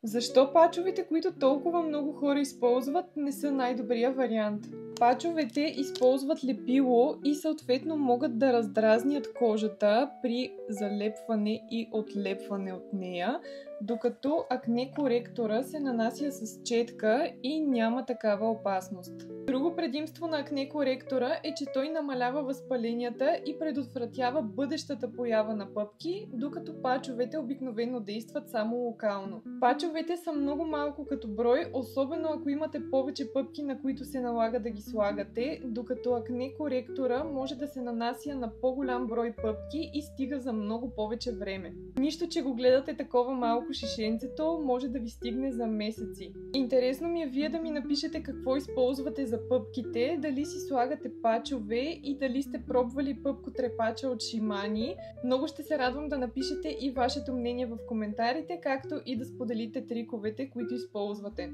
Защо пачовете, които толкова много хора използват, не са най-добрия вариант? Пачовете използват лепило и съответно могат да раздразнят кожата при залепване и отлепване от нея, докато акне коректора се нанася с четка и няма такава опасност. Друго предимство на акне коректора е, че той намалява възпаленията и предотвратява бъдещата поява на пъпки, докато пачовете обикновено действат само локално. Пачовете са много малко като брой, особено ако имате повече пъпки, на които се налага да ги слагате, докато акне коректора може да се нанася на по-голям брой пъпки и стига за много повече време. Нищо, че го гледате такова малко шишенцето, може да ви стигне за месеци. Интересно ми е вие да ми напишете какво използвате за пъпките, дали си слагате пачове и дали сте пробвали пъпкотрепача от Shimane. Много ще се радвам да напишете и вашето мнение в коментарите, както и да споделите триковете, които използвате.